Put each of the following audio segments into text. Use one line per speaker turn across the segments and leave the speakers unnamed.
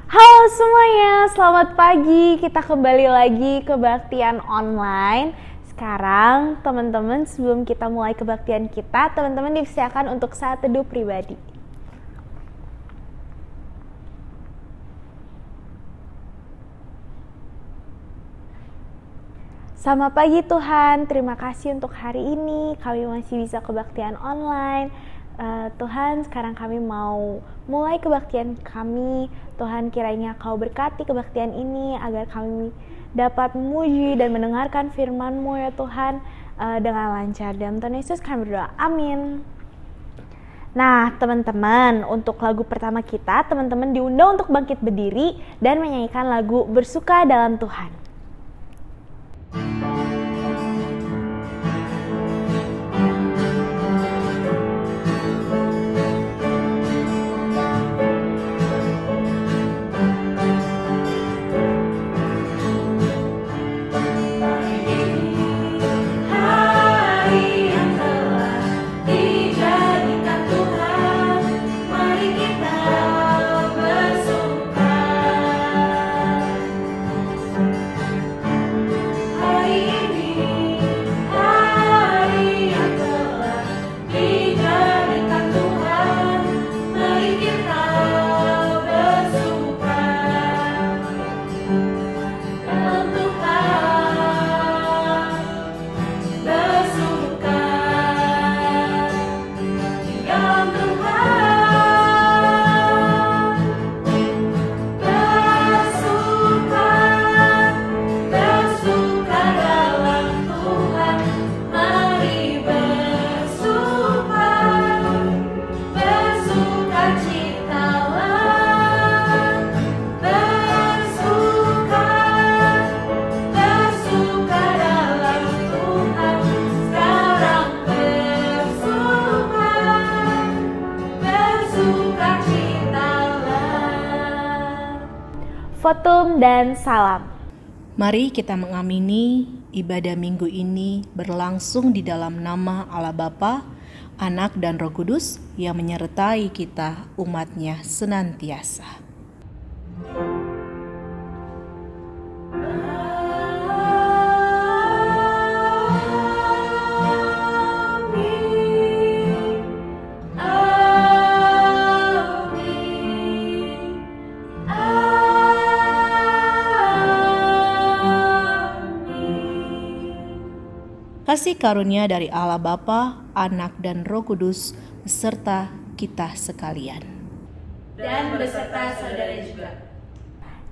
Halo semuanya, selamat pagi. Kita kembali lagi kebaktian online. Sekarang teman-teman, sebelum kita mulai kebaktian kita, teman-teman dipersilakan untuk saat teduh pribadi. Selamat pagi Tuhan, terima kasih untuk hari ini kami masih bisa kebaktian online. Tuhan, sekarang kami mau mulai kebaktian kami. Tuhan, kiranya Kau berkati kebaktian ini agar kami dapat memuji dan mendengarkan firman-Mu ya Tuhan dengan lancar. Dalam Tuhan Yesus kami berdoa, amin. Nah teman-teman, untuk lagu pertama kita, teman-teman diundang untuk bangkit berdiri dan menyanyikan lagu Bersuka dalam Tuhan. Fotum dan salam.
Mari kita mengamini ibadah minggu ini berlangsung di dalam nama Allah Bapa, Anak dan Roh Kudus yang menyertai kita umatnya senantiasa. Kasih karunia dari Allah Bapa, Anak dan Roh Kudus beserta kita sekalian.
Dan beserta saudara juga.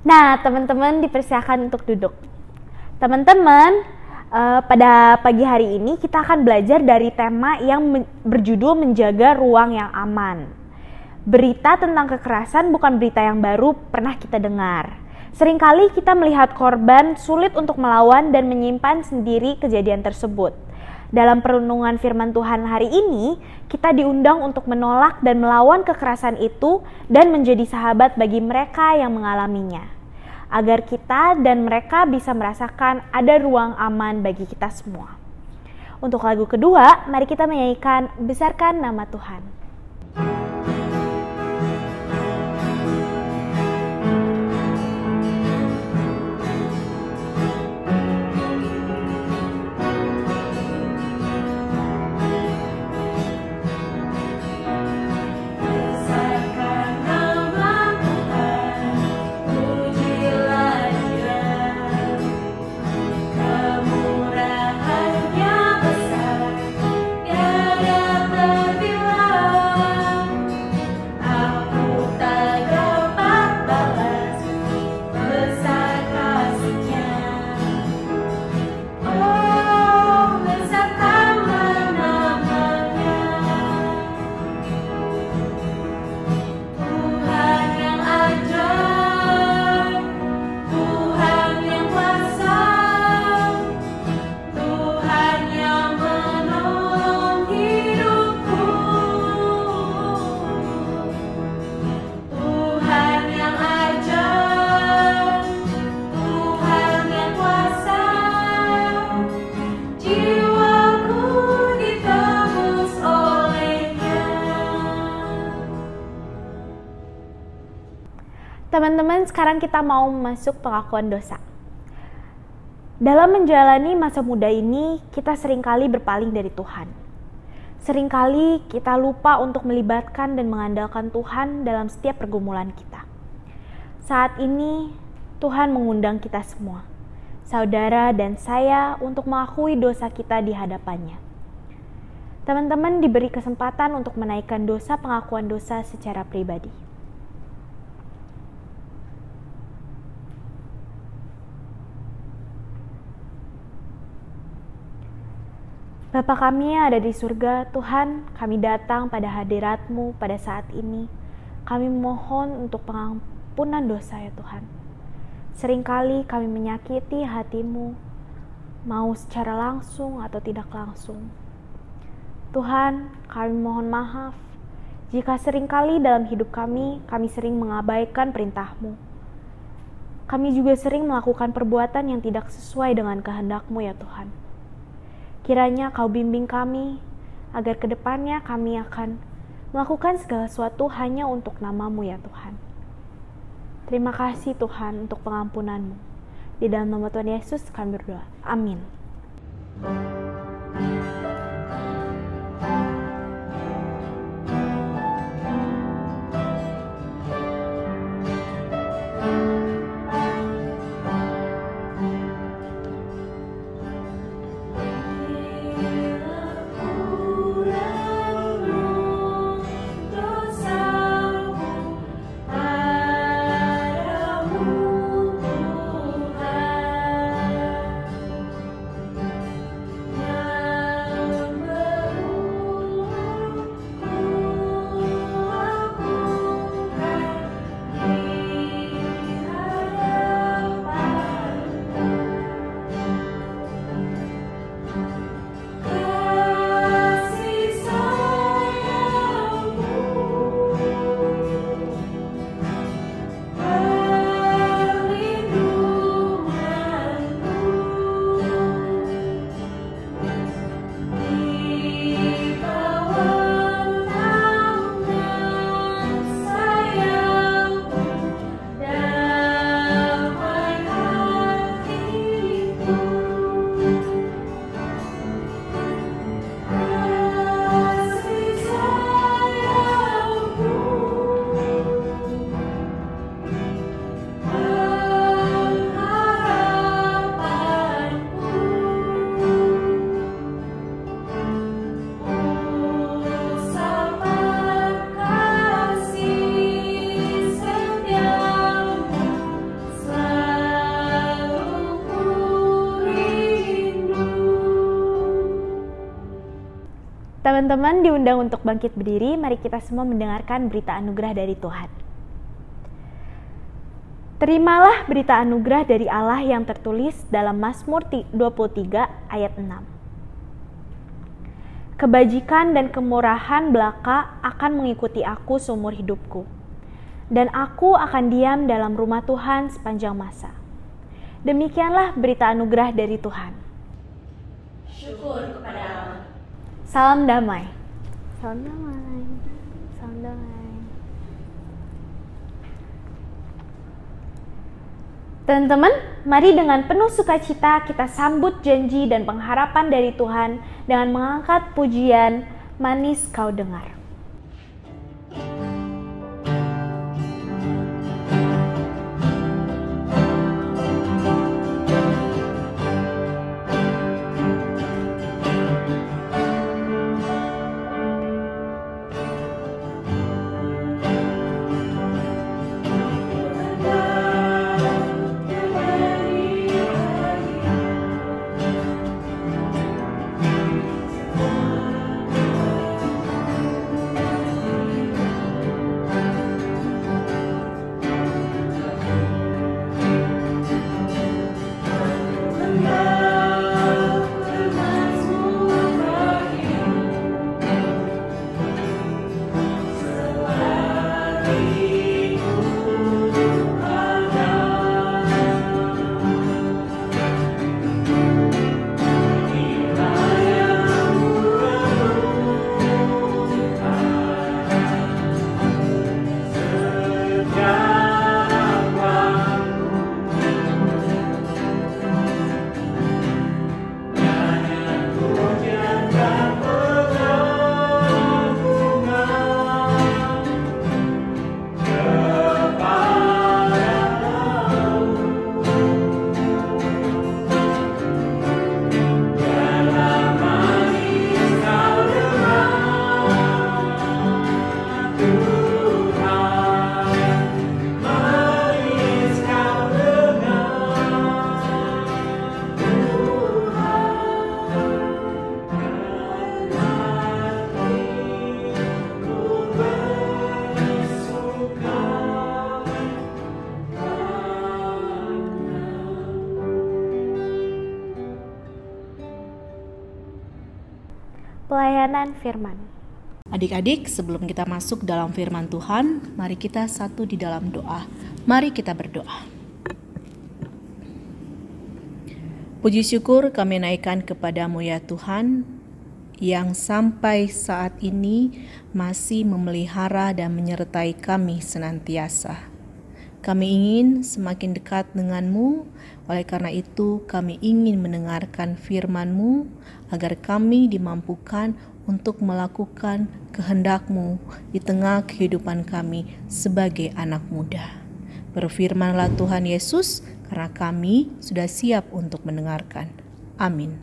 Nah, teman-teman dipersilakan untuk duduk. Teman-teman, pada pagi hari ini kita akan belajar dari tema yang berjudul menjaga ruang yang aman. Berita tentang kekerasan bukan berita yang baru pernah kita dengar. Seringkali kita melihat korban sulit untuk melawan dan menyimpan sendiri kejadian tersebut. Dalam perenungan firman Tuhan hari ini, kita diundang untuk menolak dan melawan kekerasan itu dan menjadi sahabat bagi mereka yang mengalaminya. Agar kita dan mereka bisa merasakan ada ruang aman bagi kita semua. Untuk lagu kedua, mari kita menyanyikan Besarkan Nama Tuhan.
Kemurahannya besar, tiada terbilang.
Teman-teman, sekarang kita mau masuk pengakuan dosa. Dalam menjalani masa muda ini, kita seringkali berpaling dari Tuhan. Seringkali kita lupa untuk melibatkan dan mengandalkan Tuhan dalam setiap pergumulan kita. Saat ini, Tuhan mengundang kita semua, saudara dan saya, untuk mengakui dosa kita di hadapannya. Teman-teman diberi kesempatan untuk menaikkan dosa pengakuan dosa secara pribadi. Bapa kami yang ada di surga, Tuhan, kami datang pada hadirat-Mu pada saat ini. Kami mohon untuk pengampunan dosa ya Tuhan. Seringkali kami menyakiti hati-Mu, mau secara langsung atau tidak langsung. Tuhan, kami mohon maaf jika seringkali dalam hidup kami sering mengabaikan perintah-Mu. Kami juga sering melakukan perbuatan yang tidak sesuai dengan kehendak-Mu ya Tuhan. Kiranya Kau bimbing kami, agar kedepannya kami akan melakukan segala sesuatu hanya untuk nama-Mu ya Tuhan. Terima kasih Tuhan untuk pengampunan-Mu. Di dalam nama Tuhan Yesus kami berdoa. Amin. Teman-teman diundang untuk bangkit berdiri, mari kita semua mendengarkan berita anugerah dari Tuhan. Terimalah berita anugerah dari Allah yang tertulis dalam Mazmur 23 ayat 6. Kebajikan dan kemurahan belaka akan mengikuti aku seumur hidupku, dan aku akan diam dalam rumah Tuhan sepanjang masa. Demikianlah berita anugerah dari Tuhan.
Syukur kepada Allah.
Salam damai. Salam damai. Salam damai. Teman-teman, mari dengan penuh sukacita kita sambut janji dan pengharapan dari Tuhan dengan mengangkat pujian Manis Kau Dengar. pelayanan firman.
Adik-adik, sebelum kita masuk dalam firman Tuhan, mari kita satu di dalam doa. Mari kita berdoa. Puji syukur kami naikkan kepadamu ya Tuhan, yang sampai saat ini masih memelihara dan menyertai kami senantiasa. Kami ingin semakin dekat denganmu, oleh karena itu kami ingin mendengarkan firman-Mu agar kami dimampukan untuk melakukan kehendak-Mu di tengah kehidupan kami sebagai anak muda. Berfirmanlah Tuhan Yesus, karena kami sudah siap untuk mendengarkan. Amin.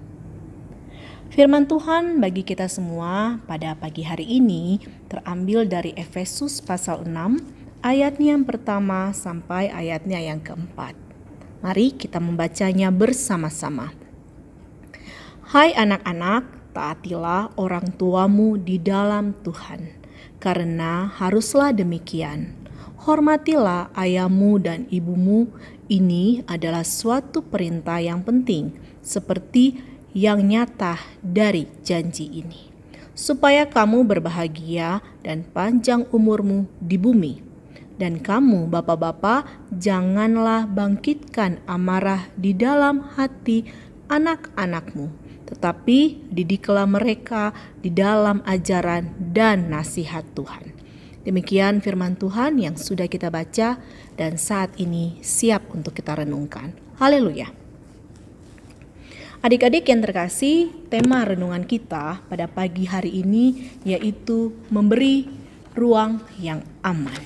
Firman Tuhan bagi kita semua pada pagi hari ini terambil dari Efesus pasal 6, ayatnya yang pertama sampai ayatnya yang keempat. Mari kita membacanya bersama-sama. Hai anak-anak, taatilah orang tuamu di dalam Tuhan, karena haruslah demikian. Hormatilah ayahmu dan ibumu, ini adalah suatu perintah yang penting, seperti yang nyata dari janji ini, supaya kamu berbahagia dan panjang umurmu di bumi. Dan kamu bapak-bapak, janganlah bangkitkan amarah di dalam hati anak-anakmu, tetapi didiklah mereka di dalam ajaran dan nasihat Tuhan. Demikian firman Tuhan yang sudah kita baca dan saat ini siap untuk kita renungkan. Haleluya. Adik-adik yang terkasih, tema renungan kita pada pagi hari ini yaitu memberi ruang yang aman.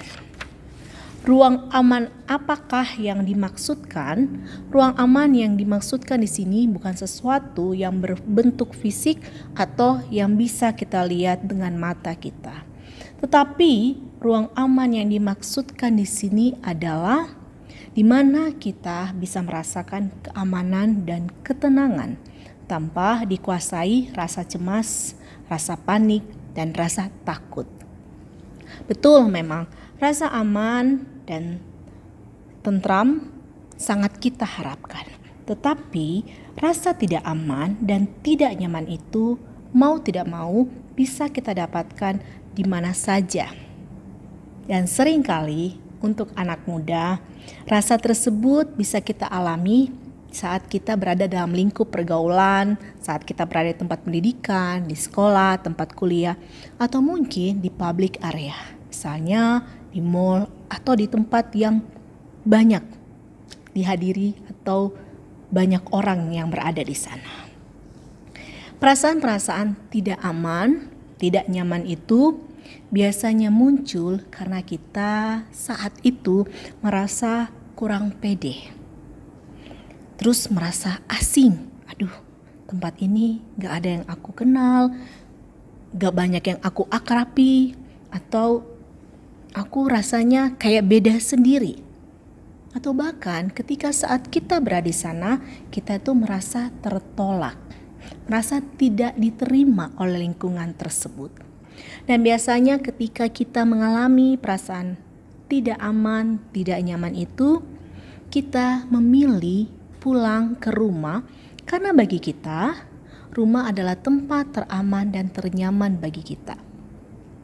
Ruang aman apakah yang dimaksudkan? Ruang aman yang dimaksudkan di sini bukan sesuatu yang berbentuk fisik atau yang bisa kita lihat dengan mata kita. Tetapi ruang aman yang dimaksudkan di sini adalah di mana kita bisa merasakan keamanan dan ketenangan tanpa dikuasai rasa cemas, rasa panik, dan rasa takut. Betul memang, rasa aman dan tentram sangat kita harapkan. Tetapi rasa tidak aman dan tidak nyaman itu mau tidak mau bisa kita dapatkan di mana saja. Dan seringkali untuk anak muda, rasa tersebut bisa kita alami saat kita berada dalam lingkup pergaulan, saat kita berada di tempat pendidikan, di sekolah, tempat kuliah, atau mungkin di public area. Misalnya di mall atau di tempat yang banyak dihadiri atau banyak orang yang berada di sana. Perasaan-perasaan tidak aman, tidak nyaman itu biasanya muncul karena kita saat itu merasa kurang pede. Terus merasa asing. Aduh, tempat ini gak ada yang aku kenal, gak banyak yang aku akrabi, atau aku rasanya kayak beda sendiri. Atau bahkan ketika saat kita berada di sana, kita tuh merasa tertolak, merasa tidak diterima oleh lingkungan tersebut. Dan biasanya ketika kita mengalami perasaan tidak aman, tidak nyaman itu, kita memilih pulang ke rumah karena bagi kita, rumah adalah tempat teraman dan ternyaman bagi kita.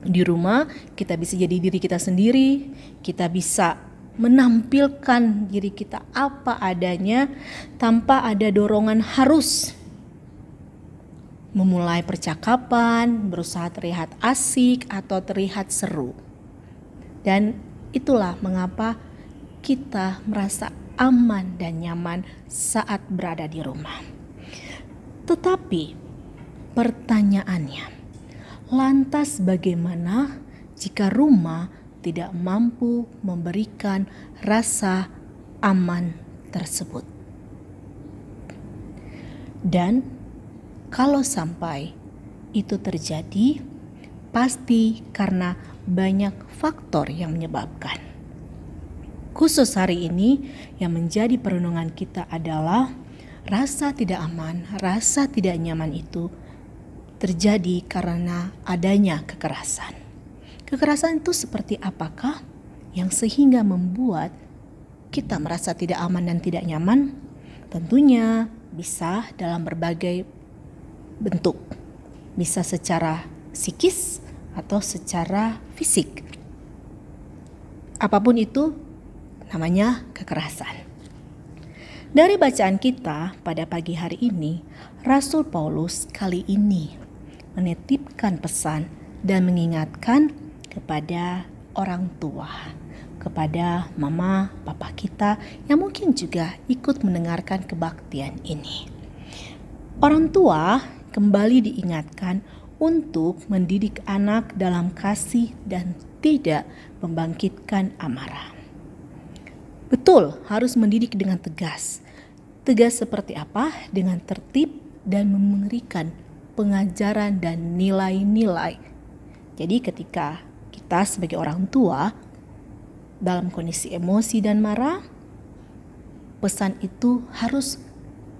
Di rumah kita bisa jadi diri kita sendiri, kita bisa menampilkan diri kita apa adanya tanpa ada dorongan harus memulai percakapan, berusaha terlihat asik atau terlihat seru. Dan itulah mengapa kita merasa aman dan nyaman saat berada di rumah. Tetapi pertanyaannya, lantas bagaimana jika rumah tidak mampu memberikan rasa aman tersebut? Dan kalau sampai itu terjadi, pasti karena banyak faktor yang menyebabkan. Khusus hari ini yang menjadi perenungan kita adalah rasa tidak aman, rasa tidak nyaman itu terjadi karena adanya kekerasan. Kekerasan itu seperti apakah yang sehingga membuat kita merasa tidak aman dan tidak nyaman? Tentunya bisa dalam berbagai bentuk. bisa secara psikis atau secara fisik. Apapun itu namanya kekerasan. Dari bacaan kita pada pagi hari ini, Rasul Paulus kali ini menitipkan pesan dan mengingatkan kepada orang tua, kepada mama, papa kita yang mungkin juga ikut mendengarkan kebaktian ini. Orang tua kembali diingatkan untuk mendidik anak dalam kasih dan tidak membangkitkan amarah. Betul, harus mendidik dengan tegas. Tegas seperti apa? Dengan tertib dan memberikan pengajaran dan nilai-nilai. Jadi ketika kita sebagai orang tua dalam kondisi emosi dan marah, pesan itu harus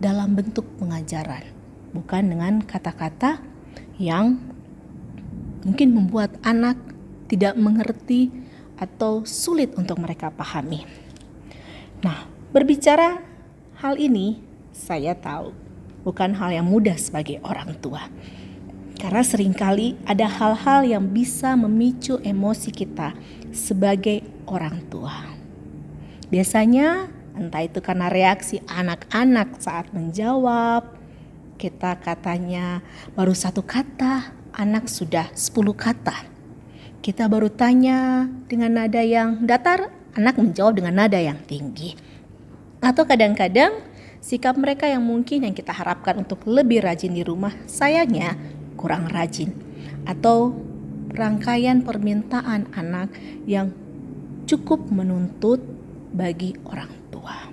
dalam bentuk pengajaran, bukan dengan kata-kata yang mungkin membuat anak tidak mengerti atau sulit untuk mereka pahami. Nah, berbicara hal ini, saya tahu bukan hal yang mudah sebagai orang tua. Karena seringkali ada hal-hal yang bisa memicu emosi kita sebagai orang tua. Biasanya entah itu karena reaksi anak-anak saat menjawab, kita katanya baru 1 kata, anak sudah 10 kata. Kita baru tanya dengan nada yang datar, anak menjawab dengan nada yang tinggi. Atau kadang-kadang sikap mereka yang mungkin yang kita harapkan untuk lebih rajin di rumah, sayangnya kurang rajin. Atau rangkaian permintaan anak yang cukup menuntut bagi orang tua.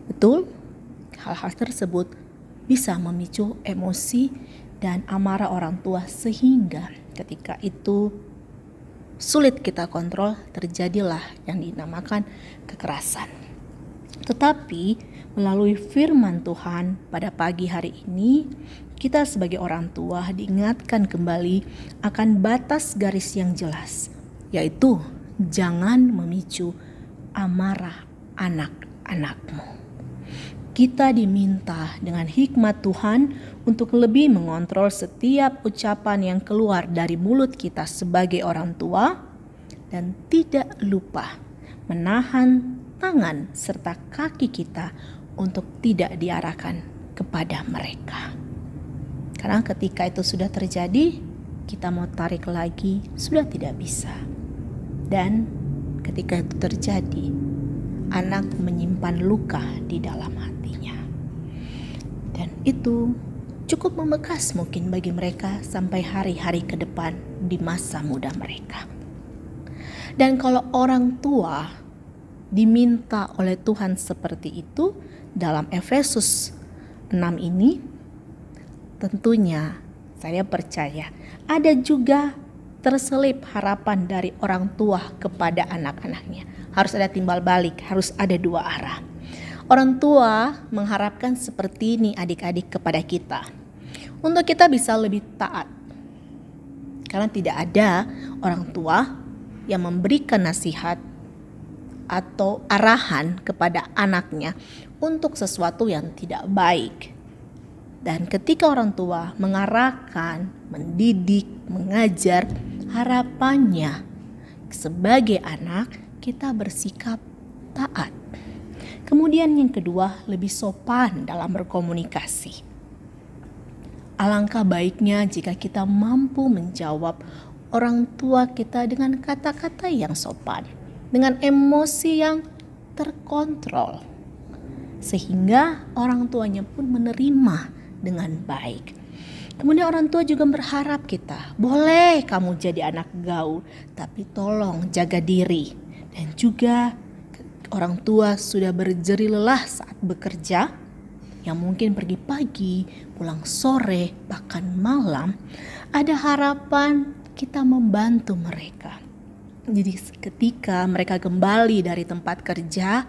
Betul, hal-hal tersebut bisa memicu emosi dan amarah orang tua sehingga ketika itu sulit kita kontrol, terjadilah yang dinamakan kekerasan. Tetapi melalui firman Tuhan pada pagi hari ini, kita sebagai orang tua diingatkan kembali akan batas garis yang jelas, yaitu jangan memicu amarah anak-anakmu. Kita diminta dengan hikmat Tuhan untuk lebih mengontrol setiap ucapan yang keluar dari mulut kita sebagai orang tua dan tidak lupa menahan tangan serta kaki kita untuk tidak diarahkan kepada mereka. Karena ketika itu sudah terjadi, kita mau tarik lagi sudah tidak bisa. Dan ketika itu terjadi, anak menyimpan luka di dalam hatinya. Dan itu cukup membekas mungkin bagi mereka sampai hari-hari ke depan di masa muda mereka. Dan kalau orang tua diminta oleh Tuhan seperti itu dalam Efesus 6 ini, tentunya saya percaya ada juga terselip harapan dari orang tua kepada anak-anaknya. Harus ada timbal balik, harus ada 2 arah. Orang tua mengharapkan seperti ini adik-adik kepada kita, untuk kita bisa lebih taat. Karena tidak ada orang tua yang memberikan nasihat atau arahan kepada anaknya untuk sesuatu yang tidak baik. Dan ketika orang tua mengarahkan, mendidik, mengajar, harapannya sebagai anak kita bersikap taat. Kemudian yang kedua, lebih sopan dalam berkomunikasi. Alangkah baiknya jika kita mampu menjawab orang tua kita dengan kata-kata yang sopan, dengan emosi yang terkontrol, sehingga orang tuanya pun menerima dengan baik. Kemudian orang tua juga berharap kita, boleh kamu jadi anak gaul, tapi tolong jaga diri. Dan juga orang tua sudah berjerih lelah saat bekerja, yang mungkin pergi pagi, pulang sore, bahkan malam, ada harapan kita membantu mereka. Jadi ketika mereka kembali dari tempat kerja,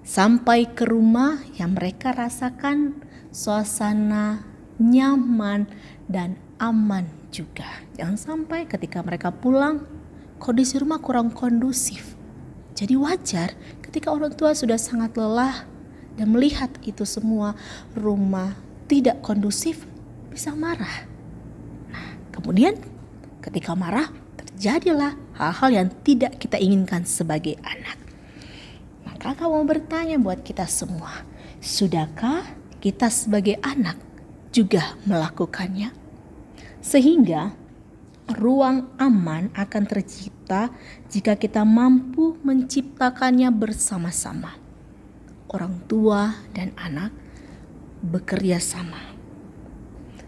sampai ke rumah yang mereka rasakan suasana nyaman dan aman juga. Jangan sampai ketika mereka pulang, kondisi rumah kurang kondusif. Jadi wajar ketika orang tua sudah sangat lelah dan melihat itu semua rumah tidak kondusif, bisa marah. Kemudian ketika marah, terjadilah hal-hal yang tidak kita inginkan sebagai anak. Maka kamu bertanya buat kita semua, sudahkah kita sebagai anak juga melakukannya? Sehingga ruang aman akan tercipta jika kita mampu menciptakannya bersama-sama. Orang tua dan anak bekerja sama.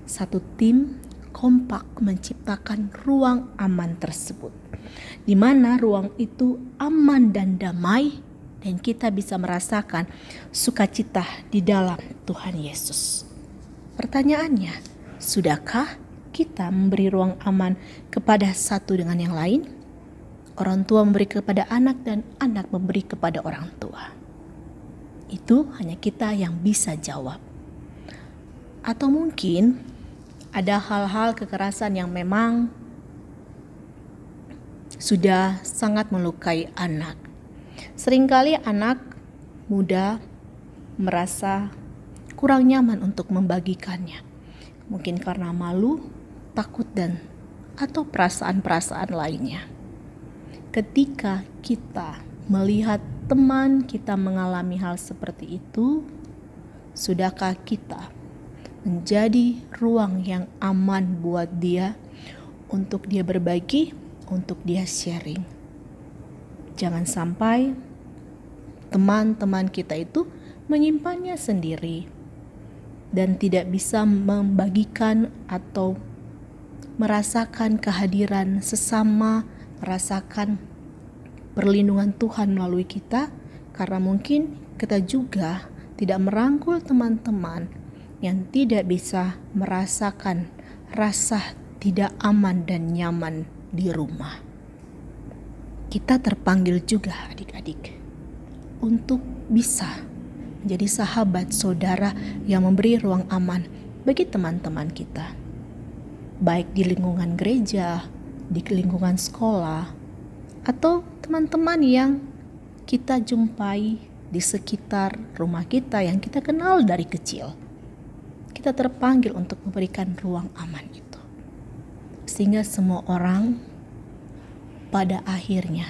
Satu tim kompak menciptakan ruang aman tersebut, di mana ruang itu aman dan damai, dan kita bisa merasakan sukacita di dalam Tuhan Yesus. Pertanyaannya, sudahkah kita memberi ruang aman kepada satu dengan yang lain? Orang tua memberi kepada anak dan anak memberi kepada orang tua. Itu hanya kita yang bisa jawab. Atau mungkin ada hal-hal kekerasan yang memang sudah sangat melukai anak. Seringkali anak muda merasa kurang nyaman untuk membagikannya. Mungkin karena malu, takut, dan atau perasaan-perasaan lainnya. Ketika kita melihat teman kita mengalami hal seperti itu, sudahkah kita menjadi ruang yang aman buat dia, untuk dia berbagi, untuk dia sharing? Jangan sampai teman-teman kita itu menyimpannya sendiri dan tidak bisa membagikan atau merasakan kehadiran sesama, merasakan perlindungan Tuhan melalui kita, karena mungkin kita juga tidak merangkul teman-teman yang tidak bisa merasakan rasa tidak aman dan nyaman di rumah. Kita terpanggil juga adik-adik untuk bisa menjadi sahabat saudara yang memberi ruang aman bagi teman-teman kita, baik di lingkungan gereja, di lingkungan sekolah, atau teman-teman yang kita jumpai di sekitar rumah kita yang kita kenal dari kecil. Kita terpanggil untuk memberikan ruang aman itu, sehingga semua orang pada akhirnya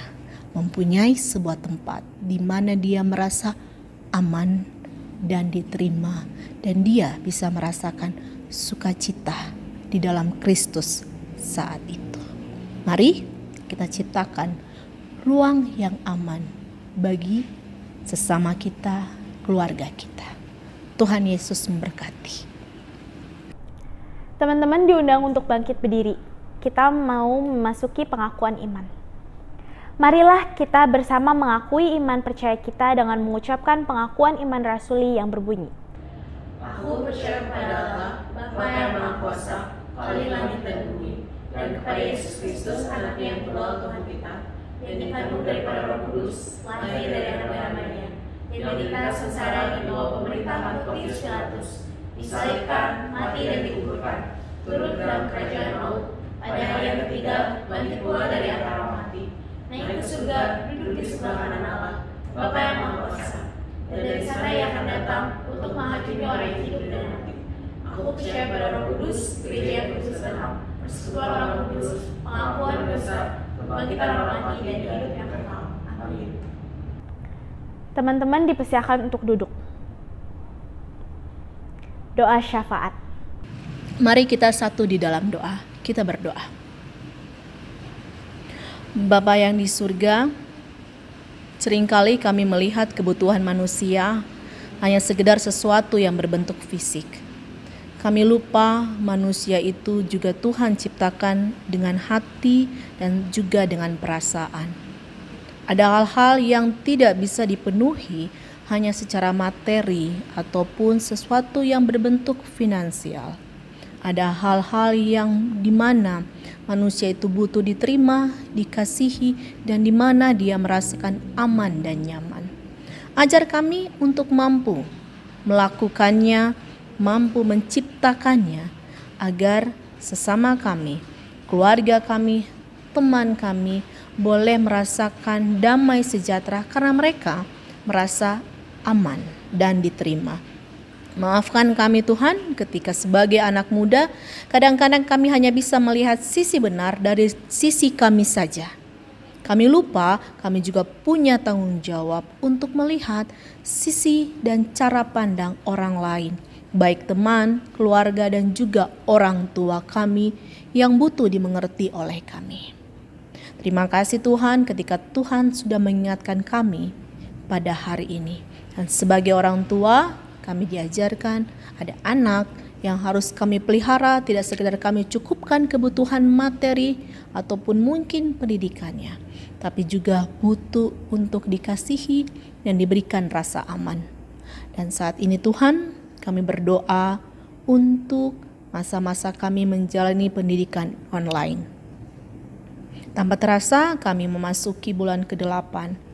mempunyai sebuah tempat di mana dia merasa aman dan diterima, dan dia bisa merasakan sukacita di dalam Kristus saat itu. Mari kita ciptakan ruang yang aman bagi sesama kita, keluarga kita. Tuhan Yesus memberkati.
Teman-teman diundang untuk bangkit berdiri. Kita mau memasuki pengakuan iman. Marilah kita bersama mengakui iman percaya kita dengan mengucapkan pengakuan iman rasuli yang berbunyi,
Aku percaya kepada Allah, Bapa yang Maha Kuasa, Khalik langit dan bumi, dan kepada Yesus Kristus, anaknya yang tunggal Tuhan kita, yang dikandung daripada Roh Kudus, lahir dari anak Maria, yang menderita sengsara di bawah pemerintahan Pontius Pilatus, disalibkan, mati dan dikuburkan, turun ke dalam kerajaan maut, pada hari yang ketiga bangkit pula dari antara mati, naik ke surga, duduk di sebelah kanan Allah, Bapa yang Maha Kuasa, dan dari sana ia akan datang untuk menghakimi orang yang hidup dan mati. Aku percaya pada Roh Kudus, gereja yang kudus dan ham, persekutuan orang kudus, pengampunan dosa, kebangkitan orang mati, dan hidup yang kekal. Amin.
Teman-teman dipersilakan untuk duduk. Doa syafaat.
Mari kita satu di dalam doa. Kita berdoa. Bapa yang di surga, seringkali kami melihat kebutuhan manusia hanya sekedar sesuatu yang berbentuk fisik. Kami lupa manusia itu juga Tuhan ciptakan dengan hati dan juga dengan perasaan. Ada hal-hal yang tidak bisa dipenuhi hanya secara materi ataupun sesuatu yang berbentuk finansial. Ada hal-hal yang dimana manusia itu butuh diterima, dikasihi, dan dimana dia merasakan aman dan nyaman. Ajar kami untuk mampu melakukannya, mampu menciptakannya, agar sesama kami, keluarga kami, teman kami boleh merasakan damai sejahtera karena mereka merasa aman dan diterima. Maafkan kami Tuhan, ketika sebagai anak muda, kadang-kadang kami hanya bisa melihat sisi benar dari sisi kami saja. Kami lupa, kami juga punya tanggung jawab untuk melihat sisi dan cara pandang orang lain, baik teman, keluarga, dan juga orang tua kami yang butuh dimengerti oleh kami. Terima kasih Tuhan ketika Tuhan sudah mengingatkan kami pada hari ini. Dan sebagai orang tua, kami diajarkan ada anak yang harus kami pelihara, tidak sekedar kami cukupkan kebutuhan materi ataupun mungkin pendidikannya, tapi juga butuh untuk dikasihi dan diberikan rasa aman. Dan saat ini Tuhan, kami berdoa untuk masa-masa kami menjalani pendidikan online. Tanpa terasa kami memasuki bulan ke-8.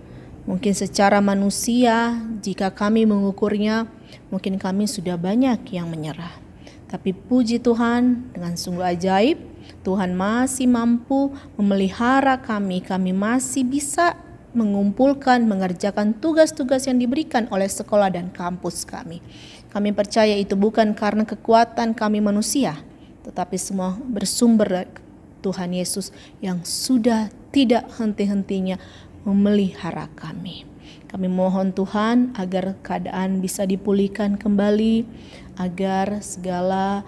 Mungkin secara manusia, jika kami mengukurnya, mungkin kami sudah banyak yang menyerah. Tapi puji Tuhan, dengan sungguh ajaib, Tuhan masih mampu memelihara kami. Kami masih bisa mengumpulkan, mengerjakan tugas-tugas yang diberikan oleh sekolah dan kampus kami. Kami percaya itu bukan karena kekuatan kami manusia, tetapi semua bersumber dari Tuhan Yesus yang sudah tidak henti-hentinya memelihara kami. Kami mohon Tuhan agar keadaan bisa dipulihkan kembali, agar segala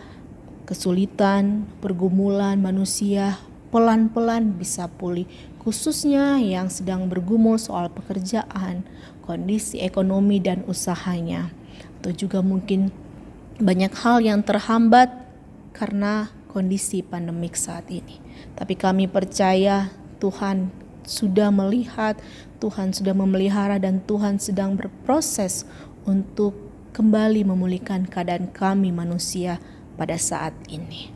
kesulitan, pergumulan manusia pelan-pelan bisa pulih, khususnya yang sedang bergumul soal pekerjaan, kondisi ekonomi dan usahanya, atau juga mungkin banyak hal yang terhambat karena kondisi pandemik saat ini. Tapi kami percaya Tuhan sudah melihat, Tuhan sudah memelihara, dan Tuhan sedang berproses untuk kembali memulihkan keadaan kami manusia pada saat ini.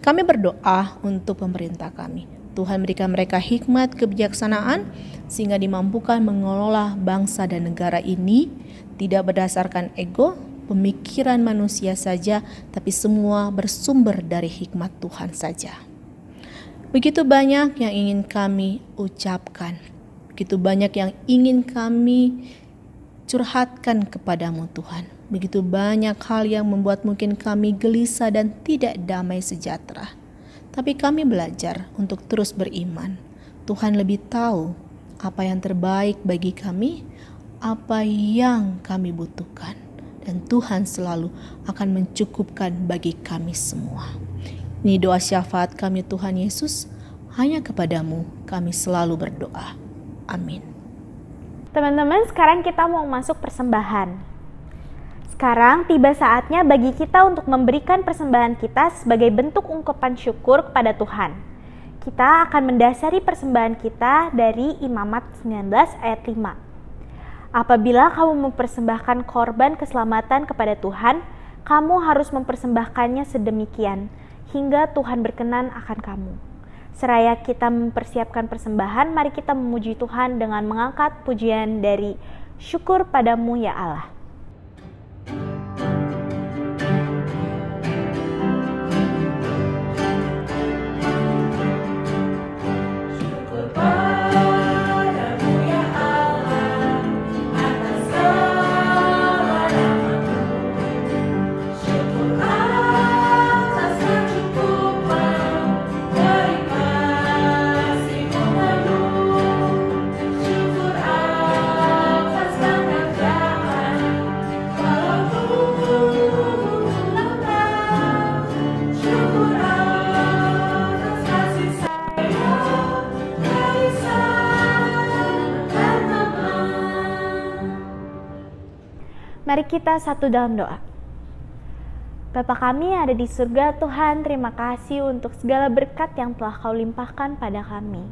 Kami berdoa untuk pemerintah kami. Tuhan berikan mereka hikmat, kebijaksanaan, sehingga dimampukan mengelola bangsa dan negara ini tidak berdasarkan ego, pemikiran manusia saja, tapi semua bersumber dari hikmat Tuhan saja. Begitu banyak yang ingin kami ucapkan, begitu banyak yang ingin kami curhatkan kepadamu Tuhan. Begitu banyak hal yang membuat mungkin kami gelisah dan tidak damai sejahtera. Tapi kami belajar untuk terus beriman. Tuhan lebih tahu apa yang terbaik bagi kami, apa yang kami butuhkan. Dan Tuhan selalu akan mencukupkan bagi kami semua. Ini doa syafaat kami Tuhan Yesus, hanya kepadamu kami selalu berdoa. Amin.
Teman-teman, sekarang kita mau masuk persembahan. Sekarang tiba saatnya bagi kita untuk memberikan persembahan kita sebagai bentuk ungkapan syukur kepada Tuhan. Kita akan mendasari persembahan kita dari Imamat 19 ayat 5. Apabila kamu mempersembahkan korban keselamatan kepada Tuhan, kamu harus mempersembahkannya sedemikian, hingga Tuhan berkenan akan kamu. Seraya kita mempersiapkan persembahan, mari kita memuji Tuhan dengan mengangkat pujian dari syukur padamu ya Allah. Mari kita satu dalam doa. Bapa kami yang ada di surga, Tuhan, terima kasih untuk segala berkat yang telah Kau limpahkan pada kami.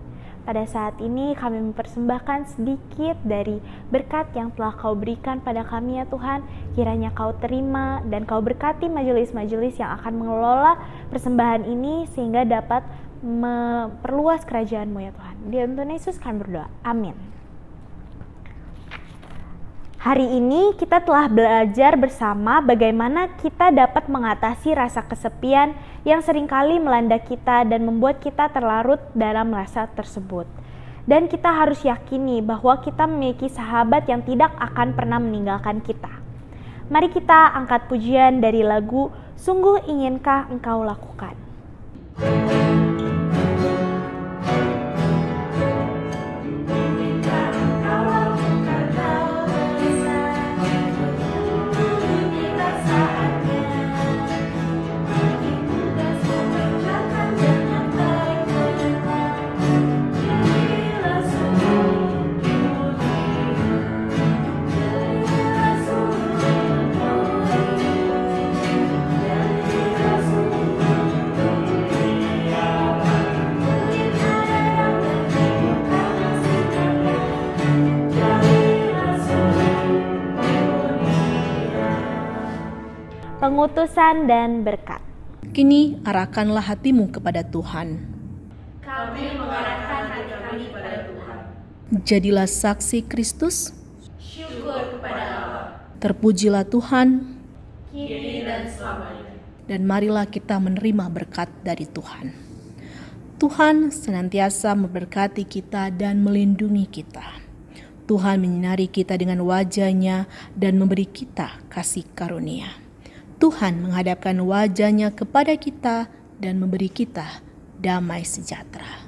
Pada saat ini kami mempersembahkan sedikit dari berkat yang telah Kau berikan pada kami ya Tuhan. Kiranya Kau terima dan Kau berkati majelis-majelis yang akan mengelola persembahan ini sehingga dapat memperluas kerajaan-Mu ya Tuhan. Di dalam Tuhan Yesus kami berdoa. Amin. Hari ini kita telah belajar bersama bagaimana kita dapat mengatasi rasa kesepian yang seringkali melanda kita dan membuat kita terlarut dalam rasa tersebut. Dan kita harus yakini bahwa kita memiliki sahabat yang tidak akan pernah meninggalkan kita. Mari kita angkat pujian dari lagu Sungguh Inginkah Engkau Lakukan. Pengutusan dan berkat.
Kini arahkanlah hatimu kepada Tuhan.
Kami mengarahkan hati kami kepada Tuhan.
Jadilah saksi Kristus.
Syukur kepada Allah.
Terpujilah Tuhan.
Kini dan selamanya.
Dan marilah kita menerima berkat dari Tuhan. Tuhan senantiasa memberkati kita dan melindungi kita. Tuhan menyinari kita dengan wajah-Nya dan memberi kita kasih karunia. Tuhan menghadapkan wajah-Nya kepada kita dan memberi kita damai sejahtera.